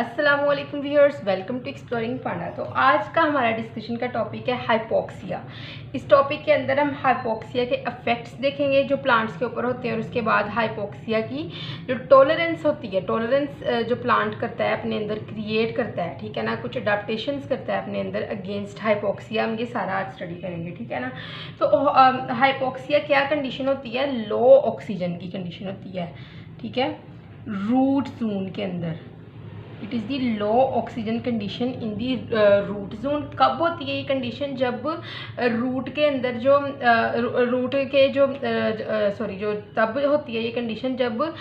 अस्सलाम वालेकुम viewers, welcome to exploring पांडा। तो आज का हमारा डिस्कशन का टॉपिक है हाइपोक्सिया। इस टॉपिक के अंदर हम हाइपोक्सिया के इफेक्ट्स देखेंगे जो प्लांट्स के ऊपर होते हैं, और उसके बाद हाइपोक्सिया की जो टॉलरेंस होती है, टॉलरेंस जो प्लांट करता है अपने अंदर क्रिएट करता है, ठीक है ना, कुछ अडाप्टेशंस करता है अपने अंदर अगेंस्ट हाइपोक्सिया। हम ये सारा आज स्टडी करेंगे, ठीक है ना। तो हाइपोक्सिया क्या कंडीशन होती है? लो ऑक्सीजन की कंडीशन होती है, ठीक है, रूट जोन के अंदर। It is the low oxygen condition in the root zone. कब होती है ये कंडीशन? जब रूट के अंदर जो रूट के जो जो तब होती है ये कंडीशन जब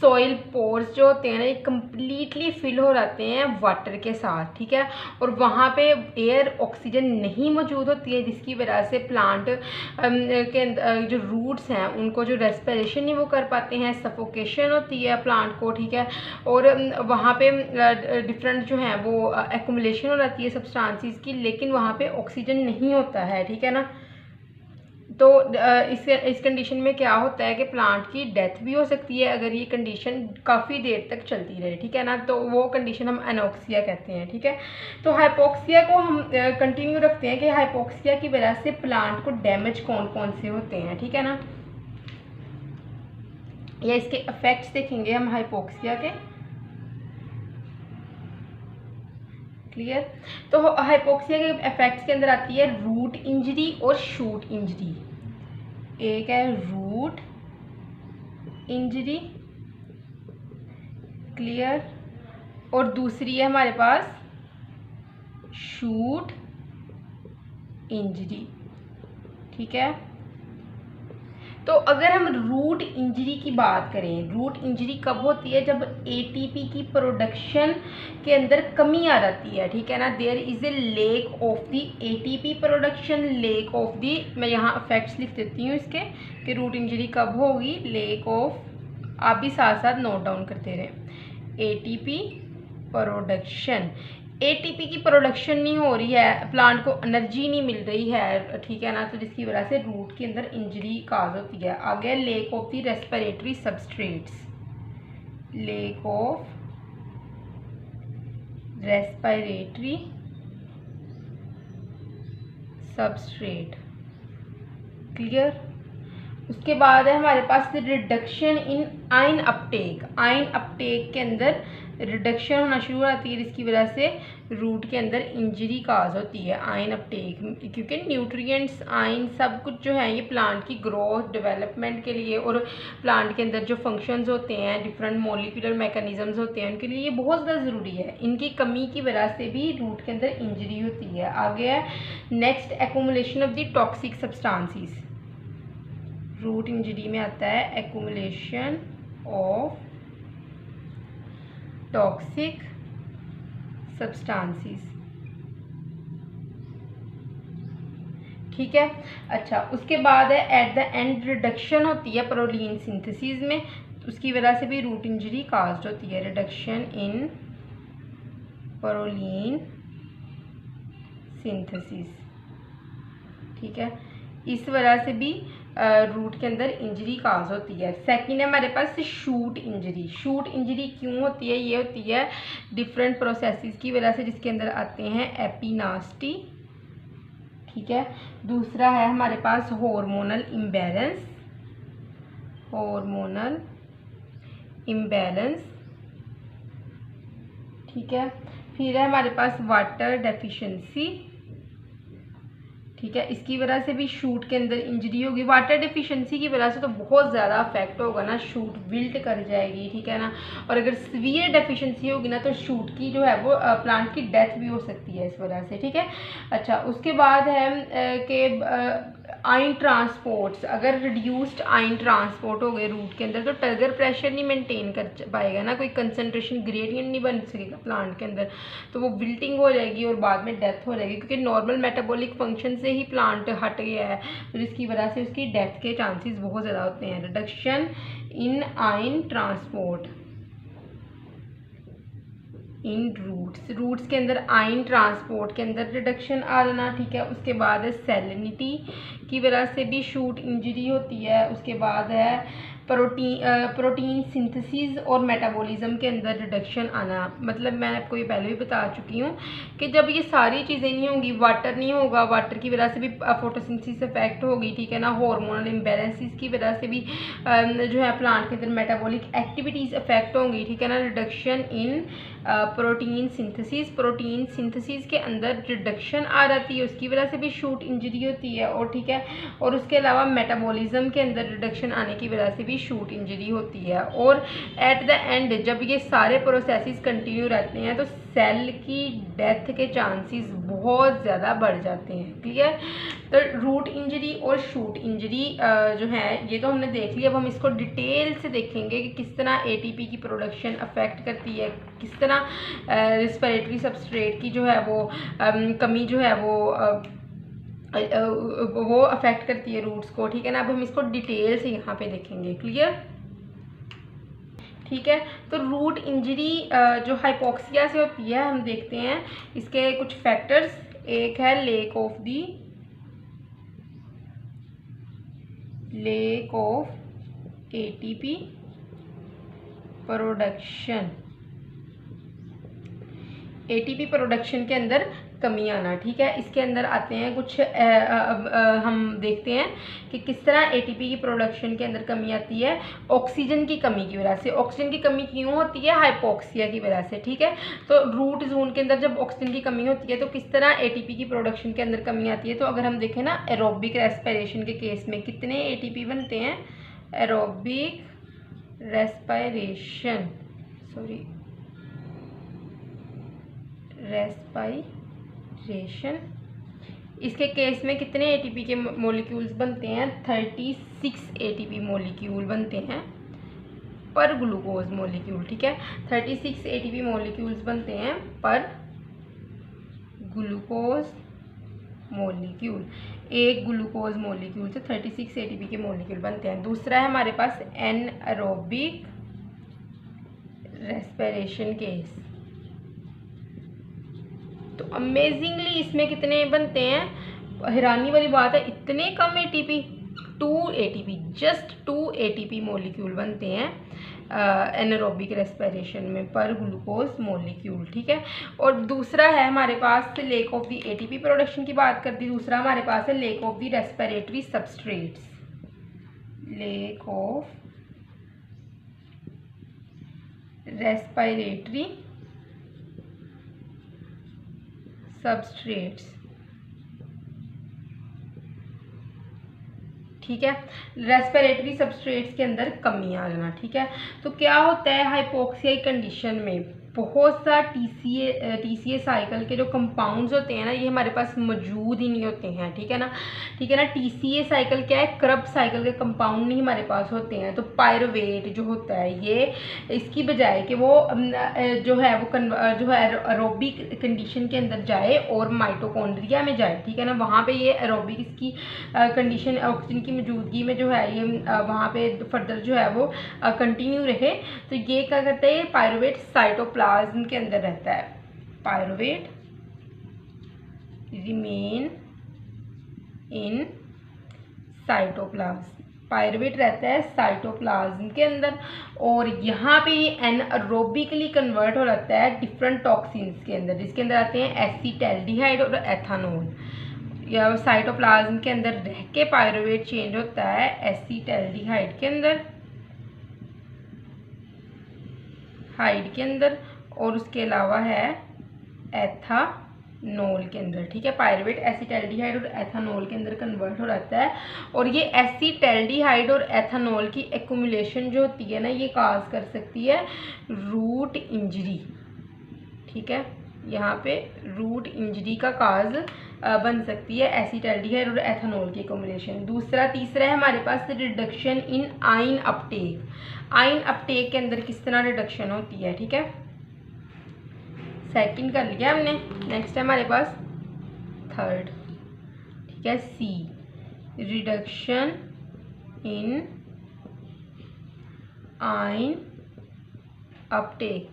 सॉइल पोर्स जो होते हैं ना, ये कम्प्लीटली फिल हो जाते हैं वाटर के साथ, ठीक है, और वहाँ पे एयर ऑक्सीजन नहीं मौजूद होती है, जिसकी वजह से प्लांट के जो रूट्स हैं उनको जो रेस्पिरेशन नहीं वो कर पाते हैं, सफोकेशन होती है प्लांट को, ठीक है, और वहाँ पे डिफरेंट जो हैं वो एक्यूमुलेशन हो जाती है सब्सटेंसेस की, लेकिन वहाँ पे ऑक्सीजन नहीं होता है, ठीक है ना। तो इस कंडीशन में क्या होता है कि प्लांट की डेथ भी हो सकती है अगर ये कंडीशन काफ़ी देर तक चलती रहे, ठीक है ना। तो वो कंडीशन हम एनोक्सिया कहते हैं, ठीक है। तो हाइपोक्सिया को हम कंटिन्यू रखते हैं कि हाइपोक्सिया की वजह से प्लांट को डैमेज कौन कौन से होते हैं, ठीक है ना, या इसके इफेक्ट्स देखेंगे हम हाइपोक्सिया के। क्लियर? तो हाइपोक्सिया के इफेक्ट्स के अंदर आती है रूट इंजरी और शूट इंजरी। एक है रूट इंजरी, क्लियर, और दूसरी है हमारे पास शूट इंजरी, ठीक है। तो अगर हम रूट इंजरी की बात करें, रूट इंजरी कब होती है? जब एटीपी की प्रोडक्शन के अंदर कमी आ जाती है, ठीक है ना। There is a lack of the ATP production, lack of the, मैं यहाँ इफेक्ट्स लिख देती हूँ इसके कि रूट इंजरी कब होगी। लेक ऑफ, आप भी साथ साथ नोट डाउन करते रहें, एटीपी प्रोडक्शन। एटीपी की प्रोडक्शन नहीं हो रही है, प्लांट को एनर्जी नहीं मिल रही है, ठीक है ना, तो जिसकी वजह से रूट के अंदर इंजरी काज होती है। आगे lack of the respiratory substrates, lack of respiratory substrate, clear. उसके बाद है हमारे पास reduction in ion uptake. Ion uptake के अंदर रिडक्शन होना शुरू हो जाती है, जिसकी वजह से रूट के अंदर इंजरी काज होती है। आयन अपटेक, क्योंकि न्यूट्रिएंट्स, आयन, सब कुछ जो है ये प्लांट की ग्रोथ डेवलपमेंट के लिए और प्लांट के अंदर जो फंक्शंस होते हैं, डिफरेंट मॉलिक्यूलर मैकेनिज्म्स होते हैं, उनके लिए ये बहुत ज़्यादा ज़रूरी है। इनकी कमी की वजह से भी रूट के अंदर इंजरी होती है। आगे है next, accumulation of the toxic substances. Root injury में आता है एक्यूमुलेशन ऑफ टॉक्सिक सब्सटेंसेस, ठीक है। अच्छा, उसके बाद है एट द एंड रिडक्शन होती है प्रोलीन सिंथेसिस में, उसकी वजह से भी रूट इंजरी काज्ड होती है। रिडक्शन इन प्रोलीन सिंथेसिस, ठीक है, इस वजह से भी रूट के अंदर इंजरी काज होती है। सेकंड है हमारे पास शूट इंजरी। शूट इंजरी क्यों होती है? ये होती है डिफरेंट प्रोसेसेस की वजह से, जिसके अंदर आते हैं एपिनास्टी, ठीक है। दूसरा है हमारे पास हार्मोनल इम्बैलेंस, हार्मोनल इम्बैलेंस, ठीक है। फिर है हमारे पास वाटर डेफिशिएंसी, ठीक है, इसकी वजह से भी शूट के अंदर इंजरी होगी। वाटर डेफिशिएंसी की वजह से तो बहुत ज़्यादा अफेक्ट होगा ना, शूट विल्ट कर जाएगी, ठीक है ना। और अगर सीवियर डेफिशिएंसी होगी ना तो शूट की जो है वो प्लांट की डेथ भी हो सकती है इस वजह से, ठीक है। अच्छा, उसके बाद है कि आयन ट्रांसपोर्ट्स, अगर रिड्यूस्ड आयन ट्रांसपोर्ट हो गए रूट के अंदर तो टर्गर प्रेशर नहीं मेंटेन कर पाएगा ना, कोई कंसंट्रेशन ग्रेडियंट नहीं बन सकेगा प्लांट के अंदर, तो वो विल्टिंग हो जाएगी और बाद में डेथ हो जाएगी, क्योंकि नॉर्मल मेटाबॉलिक फंक्शन से ही प्लांट हट गया है, तो जिसकी वजह से उसकी डेथ के चांसेस बहुत ज़्यादा होते हैं। Reduction in ion transport in roots, roots के अंदर आयन ट्रांसपोर्ट के अंदर रिडक्शन आ जाना, ठीक है। उसके बाद है सैलिनिटी की वजह से भी शूट इंजरी होती है। उसके बाद है प्रोटीन सिंथेसिस और मेटाबॉलिज्म के अंदर रिडक्शन आना। मतलब मैं आपको ये पहले भी बता चुकी हूँ कि जब ये सारी चीज़ें नहीं होंगी, वाटर नहीं होगा, वाटर की वजह से भी फोटोसिंथेसिस इफेक्ट होगी, ठीक है ना, हार्मोनल इम्बैलेंसेस की वजह से भी जो है प्लांट के अंदर मेटाबॉलिक एक्टिविटीज़ इफेक्ट होंगी, ठीक है ना। रिडक्शन इन प्रोटीन सिंथेसिस के अंदर रिडक्शन आ जाती है, उसकी वजह से भी शूट इंजरी होती है, और ठीक है, और उसके अलावा मेटाबॉलिज्म के अंदर रिडक्शन आने की वजह से भी शूट इंजरी होती है। और एट द एंड जब ये सारे प्रोसेसेस कंटिन्यू रहते हैं तो सेल की डेथ के चांसेस बहुत ज़्यादा बढ़ जाते हैं। क्लियर? तो रूट इंजरी और शूट इंजरी जो है ये तो हमने देख लिया। अब हम इसको डिटेल से देखेंगे कि किस तरह एटीपी की प्रोडक्शन अफेक्ट करती है, किस तरह रिस्पिरेटरी सबस्ट्रेट की जो है वो कमी जो है वो अफेक्ट करती है रूट्स को, ठीक है ना। अब हम इसको डिटेल से यहाँ पे देखेंगे। क्लियर? ठीक है, तो रूट इंजरी जो हाइपोक्सिया से होती है, हम देखते हैं इसके कुछ फैक्टर्स। एक है lack of ATP production, ATP production के अंदर कमी आना, ठीक है। इसके अंदर आते हैं कुछ हम देखते हैं कि किस तरह एटीपी की प्रोडक्शन के अंदर कमी आती है। ऑक्सीजन की कमी की वजह से। ऑक्सीजन की कमी क्यों होती है? हाइपोक्सिया की वजह से, ठीक है। तो रूट जोन के अंदर जब ऑक्सीजन की कमी होती है तो किस तरह एटीपी की प्रोडक्शन के अंदर कमी आती है। तो अगर हम देखें ना, एरोबिक रेस्पिरेशन के केस में कितने एटीपी बनते हैं? एरोबिक रेस्पिरेशन इसके केस में कितने एटीपी के मॉलिक्यूल्स बनते हैं? 36 एटीपी मॉलिक्यूल बनते हैं पर ग्लूकोज मॉलिक्यूल, ठीक है। 36 एटीपी मॉलिक्यूल्स बनते हैं पर ग्लूकोज मॉलिक्यूल। एक ग्लूकोज मॉलिक्यूल से 36 एटीपी के मॉलिक्यूल बनते हैं। दूसरा है हमारे पास एनएरोबिक रेस्पिरेशन केस। तो अमेजिंगली इसमें कितने बनते हैं? हैरानी वाली बात है, इतने कम ATP, 2 ATP, just 2 ATP molecule बनते हैं एनारोबिक रेस्पिरेशन में पर ग्लूकोज मॉलिक्यूल, ठीक है। और दूसरा है हमारे पास lack of the ATP production की बात करती है। दूसरा हमारे पास है lack of the respiratory substrates, lack of respiratory substrates, ठीक है। रेस्पिरेटरी सबस्ट्रेट्स के अंदर कमी आ जाना, ठीक है। तो क्या होता है हाइपोक्सिया कंडीशन में? बहुत सा टीसीए साइकिल के जो कंपाउंड्स होते हैं ना, ये हमारे पास मौजूद ही नहीं होते हैं, ठीक है ना। ठीक है ना, टीसीए साइकिल क्या है? क्रब साइकिल के कंपाउंड नहीं हमारे पास होते हैं। तो पायरुवेट जो होता है ये, इसकी बजाय कि वो जो है एरोबिक कंडीशन के अंदर जाए और माइटोकॉन्ड्रिया में जाए, ठीक है ना, वहाँ पे ये एरोबिक इसकी कंडीशन ऑक्सीजन की मौजूदगी में जो है ये वहाँ पे फर्दर जो है वो कंटिन्यू रहे। तो ये क्या करता है? पायरुवेट साइटोप्लाज्म के अंदर रहता है। Pyruvate remain in cytoplasm, pyruvate रहता है साइटोप्लाज्म के अंदर, और यहाँ पे ये एनारोबिकली कन्वर्ट हो जाता है डिफरेंट टॉक्सिन्स के अंदर, जिसके अंदर आते हैं एसिटाल्डिहाइड और एथानॉल। या साइटोप्लाज्म के अंदर रह के पायरुवेट चेंज होता है एसिटाल्डिहाइड के अंदर, हाइड के अंदर, और उसके अलावा है एथानॉल के अंदर, ठीक है। पायरुवेट एसिटाल्डिहाइड और एथानॉल के अंदर कन्वर्ट हो जाता है, और ये एसिटाल्डिहाइड और एथानॉल की एक्युमुलेशन जो होती है ना, ये काज कर सकती है रूट इंजरी, ठीक है। यहाँ पे रूट इंजरी का काज बन सकती है एसिटाल्डिहाइड और एथानॉल की एक्युमुलेशन। तीसरा है हमारे पास reduction in ion uptake. Ion uptake के अंदर किस तरह रिडक्शन होती है, ठीक है। सेकंड कर लिया हमने, नेक्स्ट है हमारे पास थर्ड, ठीक है, सी, रिडक्शन इन आयन अपटेक,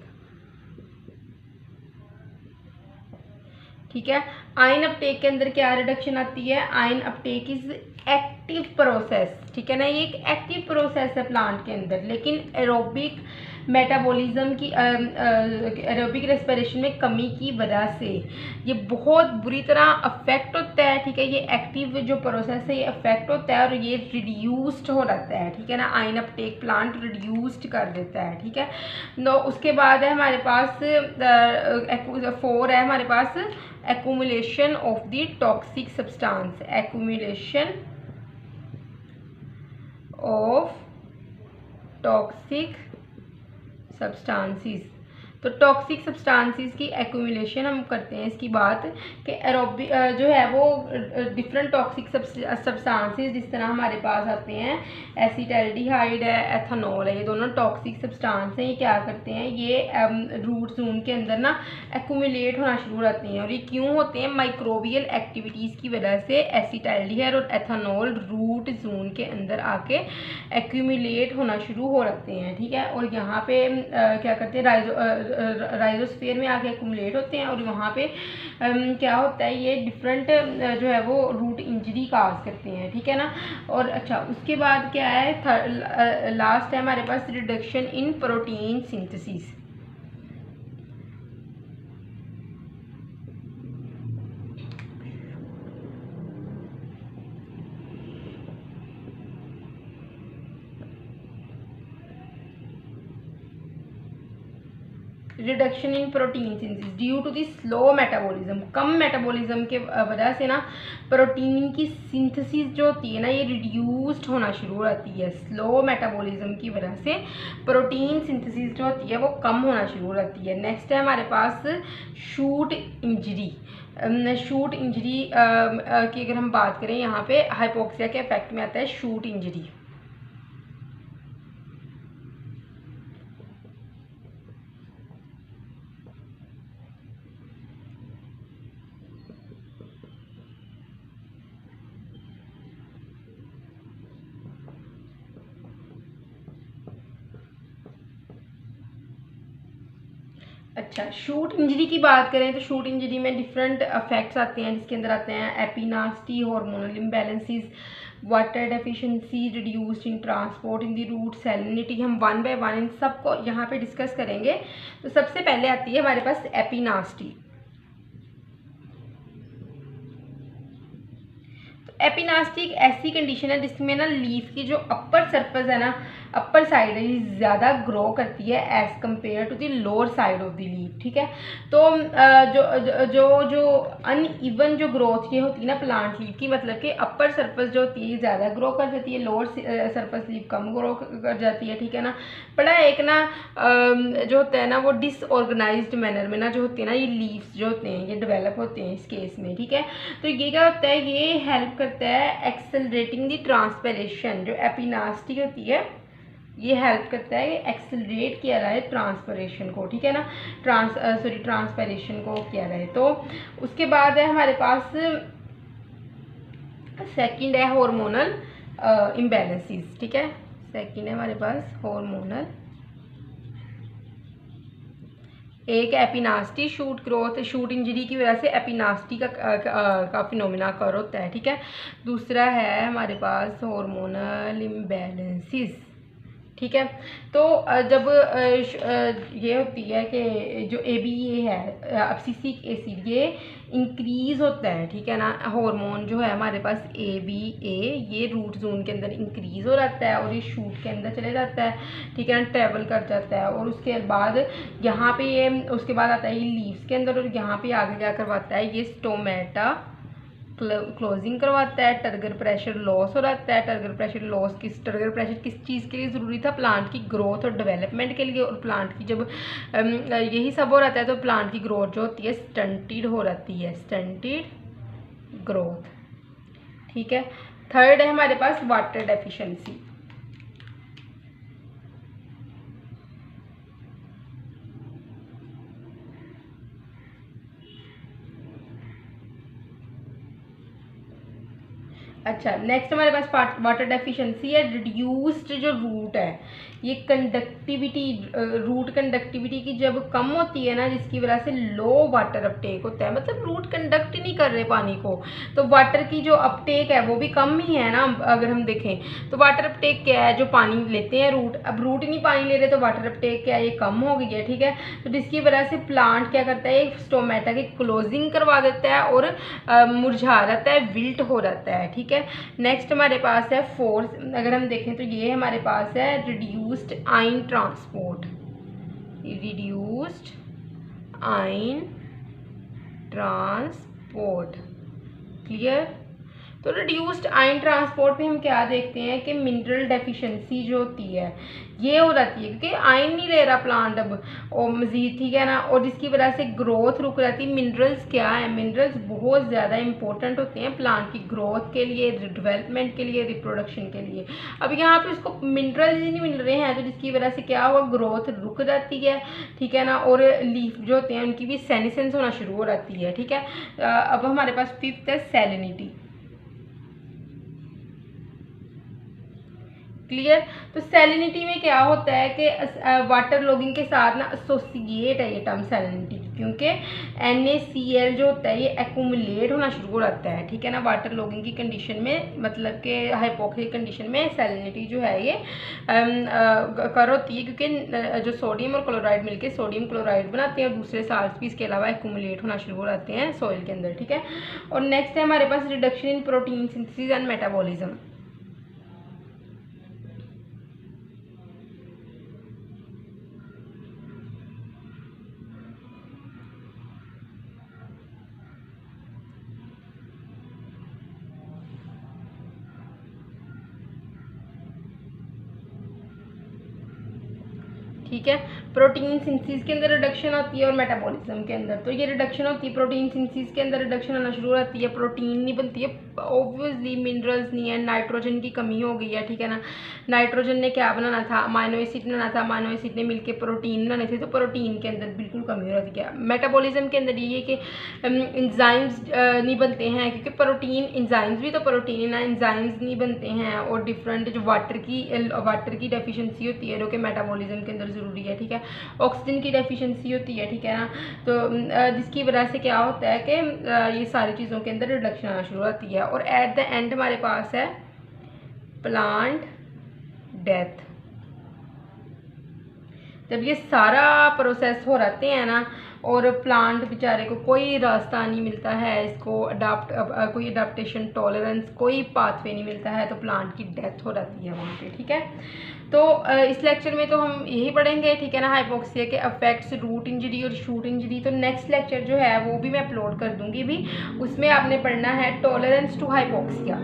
ठीक है। आयन अपटेक के अंदर क्या रिडक्शन आती है? Ion Uptake is active process, ठीक है ना, ये एक एक्टिव प्रोसेस है प्लांट के अंदर। लेकिन एरोबिक मेटाबॉलिज्म की एरोबिक रेस्पिरेशन में कमी की वजह से ये बहुत बुरी तरह अफेक्ट होता है, ठीक है। ये एक्टिव जो प्रोसेस है ये अफेक्ट होता है और ये रिड्यूस्ड हो जाता है, ठीक है ना। आयन अपटेक प्लांट रिड्यूस्ड कर देता है, ठीक है। तो उसके बाद है हमारे पास 4 है हमारे पास accumulation of the toxic substance, accumulation of toxic substances. तो टॉक्सिक सब्सटेंसेस की एक्यूमुलेशन हम करते हैं इसकी बात कि एरोबिक जो है वो डिफरेंट टॉक्सिक सब्सटेंसेस जिस तरह हमारे पास आते हैं, एसिटाल्डिहाइड है, एथेनॉल है, ये दोनों टॉक्सिक सब्सटेंस हैं। ये क्या करते हैं, ये रूट जोन के अंदर ना एक्यूमुलेट होना शुरू हो जाते हैं। और ये क्यों होते हैं, माइक्रोबियल एक्टिविटीज़ की वजह से एसिटाल्डिहाइड और एथेनॉल रूट जोन के अंदर आके एक्यूमुलेट होना शुरू हो जाते हैं, ठीक है। और यहाँ पे क्या करते हैं, राइजोस्फीयर में आके एक्यूमुलेट होते हैं और वहाँ पे क्या होता है, ये डिफरेंट जो है वो रूट इंजरी काज करते हैं, ठीक है ना। और अच्छा उसके बाद क्या है, लास्ट है हमारे पास reduction in protein synthesis. Reduction in protein synthesis due to the slow metabolism, कम मेटाबॉलिज्म के वजह से ना प्रोटीन की सिंथेसिस जो होती है ना ये रिड्यूस्ड होना शुरू हो जाती है। स्लो मेटाबॉलिज्म की वजह से प्रोटीन सिंथेसिस जो होती है वो कम होना शुरू हो जाती है। नेक्स्ट है हमारे पास शूट इंजरी। शूट इंजरी की अगर हम बात करें, यहाँ पे हाइपोक्सिया के इफेक्ट में आता है शूट इंजरी। अच्छा शूट इंजरी की बात करें तो शूट इंजरी में डिफरेंट इफेक्ट्स आते हैं, जिसके अंदर आते हैं epinasty, hormonal imbalances, water deficiency, reduced in transport in the root, salinity. हम 1 बाय 1 इन सबको यहाँ पे डिस्कस करेंगे। तो सबसे पहले आती है हमारे पास एपिनास्टी। एपिनास्टी एक ऐसी कंडीशन है जिसमें ना लीफ की जो अपर सरफेस है ना, अपर साइड है, ये ज़्यादा ग्रो करती है as compare to the lower side of the leaf, ठीक है। तो जो अनइवन जो ग्रोथ ये होती है ना प्लांट लीफ की, मतलब कि अपर सरफेस जो होती है ज़्यादा ग्रो कर जाती है, लोअर सरफेस लीफ कम ग्रो कर जाती है, ठीक है ना। बड़ा एक ना जो होता है ना वो डिसऑर्गेनाइज्ड मैनर में ना जो होती है ना ये लीव्स जो होते हैं ये डेवलप होते हैं इस केस में, ठीक है। तो ये क्या होता है, ये हेल्प करता है एक्सेलरेटिंग द ट्रांसपिरेशन। जो एपिनास्टी होती है ये हेल्प करता है एक्सेलरेट किया जाए ट्रांसपिरेशन को, ठीक है ना, ट्रांसपिरेशन को किया जाए। तो उसके बाद है हमारे पास सेकंड है हार्मोनल इम्बैलेंसेस, ठीक है। सेकंड है हमारे पास हार्मोनल, एक एपिनास्टी शूट ग्रोथ, शूट इंजरी की वजह से एपिनास्टी का फिनोमिना कर होता है, ठीक है। दूसरा है हमारे पास हार्मोनल इम्बैलेंसेस, ठीक है। तो जब ये होती है कि जो ABA है अब्सिसिक एसिड ये इंक्रीज़ होता है, ठीक है ना। हार्मोन जो है हमारे पास ABA ये रूट जोन के अंदर इंक्रीज़ हो जाता है और ये शूट के अंदर चले जाता है, ठीक है ना, ट्रेवल कर जाता है। और उसके बाद यहाँ पे ये उसके बाद आता है ये लीव्स के अंदर, और यहाँ पे आगे क्या करवाता है ये स्टोमेटा क्लोजिंग करवाता है। टर्गर प्रेशर लॉस हो जाता है। टर्गर प्रेशर किस चीज़ के लिए ज़रूरी था, प्लांट की ग्रोथ और डेवलपमेंट के लिए। और प्लांट की जब यही सब हो जाता है तो प्लांट की ग्रोथ जो होती है स्टंटेड हो जाती है, स्टंटेड ग्रोथ, ठीक है। थर्ड है हमारे पास वाटर डेफिशिएंसी। अच्छा, नेक्स्ट हमारे पास वाटर डेफिशिएंसी है। रिड्यूस्ड जो रूट है, ये कंडक्टिविटी, रूट कंडक्टिविटी की जब कम होती है ना, जिसकी वजह से लो वाटर अपटेक होता है, मतलब रूट कंडक्ट ही नहीं कर रहे पानी को, तो वाटर की जो अपटेक है वो भी कम ही है ना। अगर हम देखें तो वाटर अपटेक क्या है, जो पानी लेते हैं रूट, अब रूट ही नहीं पानी ले रहे तो वाटर अपटेक क्या है, ये कम हो गई है, ठीक है। तो जिसकी वजह से प्लांट क्या करता है, स्टोमेटा की क्लोजिंग करवा देता है और मुरझा जाता है, विल्ट हो जाता है, ठीक है। नेक्स्ट हमारे पास है फोर्स, अगर हम देखें तो ये हमारे पास है reduced ion transport, reduced ion transport, clear. तो रिड्यूस्ड आयन ट्रांसपोर्ट में हम क्या देखते हैं कि मिनरल डेफिशिएंसी जो होती है ये हो जाती है, क्योंकि आयन नहीं ले रहा प्लांट अब और मज़ीद, ठीक है ना, और जिसकी वजह से ग्रोथ रुक जाती है। मिनरल्स क्या है, मिनरल्स बहुत ज़्यादा इंपॉर्टेंट होते हैं प्लांट की ग्रोथ के लिए, डेवलपमेंट के लिए, रिप्रोडक्शन के लिए। अब यहाँ पे उसको मिनरल्स ही नहीं मिल रहे हैं, तो जिसकी वजह से क्या हुआ, ग्रोथ रुक जाती है, ठीक है ना, और लीफ जो होते हैं उनकी भी सेनेसेंस होना शुरू हो जाती है, ठीक है। अब हमारे पास फिफ्थ है सैलिनिटी, क्लियर। तो सैलिनिटी में क्या होता है कि वाटर लॉगिंग के साथ ना एसोसिएट है ये टर्म सैलिनिटी, क्योंकि NaCl जो होता है ये एक्यूमुलेट होना शुरू हो जाता है, ठीक है ना, वाटर लॉगिंग की कंडीशन में, मतलब कि हाइपोक्सिक कंडीशन में सैलिनिटी जो है ये कर होती है, क्योंकि जो सोडियम और क्लोराइड मिलके सोडियम क्लोराइड बनाते हैं और दूसरे साल्ट्स भी इसके अलावा एक्यूमुलेट होना शुरू हो जाते हैं सॉइल के अंदर, ठीक है। और नेक्स्ट है हमारे पास reduction in protein synthesis and metabolism. ठीक है, प्रोटीन सिंथेसिस के अंदर रिडक्शन होती है और मेटाबॉलिज्म के अंदर, तो ये रिडक्शन होती है प्रोटीन सिंथेसिस के अंदर, रिडक्शन होना शुरू हो जाती है, प्रोटीन नहीं बनती है, ऑब्वियसली मिनरल्स नहीं है, नाइट्रोजन की कमी हो गई है, ठीक है ना। नाइट्रोजन ने क्या बनाना था, अमाइनो एसिड बनाना था, अमाइनो एसिड ने मिलकर प्रोटीन बनाने थे, तो प्रोटीन के अंदर बिल्कुल कमी हो जाती है। मेटाबॉलिज्म के अंदर ये कि इंजाइम्स नहीं बनते हैं, क्योंकि प्रोटीन, इंजाइम्स भी तो प्रोटीन है, इंजाइम्स नहीं बनते हैं, और डिफरेंट जो वाटर की डेफिशिएंसी होती है जो कि मेटाबॉलिज्म के अंदर ज़रूरी है, ठीक है। ऑक्सीजन की डेफिशिएंसी होती है, ठीक है ना, तो जिसकी वजह से क्या होता है कि ये सारी चीज़ों के अंदर रिडक्शन आना शुरू होती है। और एट द एंड हमारे पास है प्लांट डेथ। जब ये सारा प्रोसेस हो जाते हैं ना और प्लांट बेचारे को कोई रास्ता नहीं मिलता है, इसको कोई अडाप्टेशन टॉलरेंस, कोई पाथवे नहीं मिलता है, तो प्लांट की डेथ हो जाती है वहाँ पे, ठीक है। तो इस लेक्चर में तो हम यही पढ़ेंगे, ठीक है ना, हाइपोक्सिया के इफेक्ट्स, रूट इंजरी और शूट इंजरी। तो नेक्स्ट लेक्चर जो है वो भी मैं अपलोड कर दूंगी भी, उसमें आपने पढ़ना है टॉलरेंस टू हाइपोक्सिया।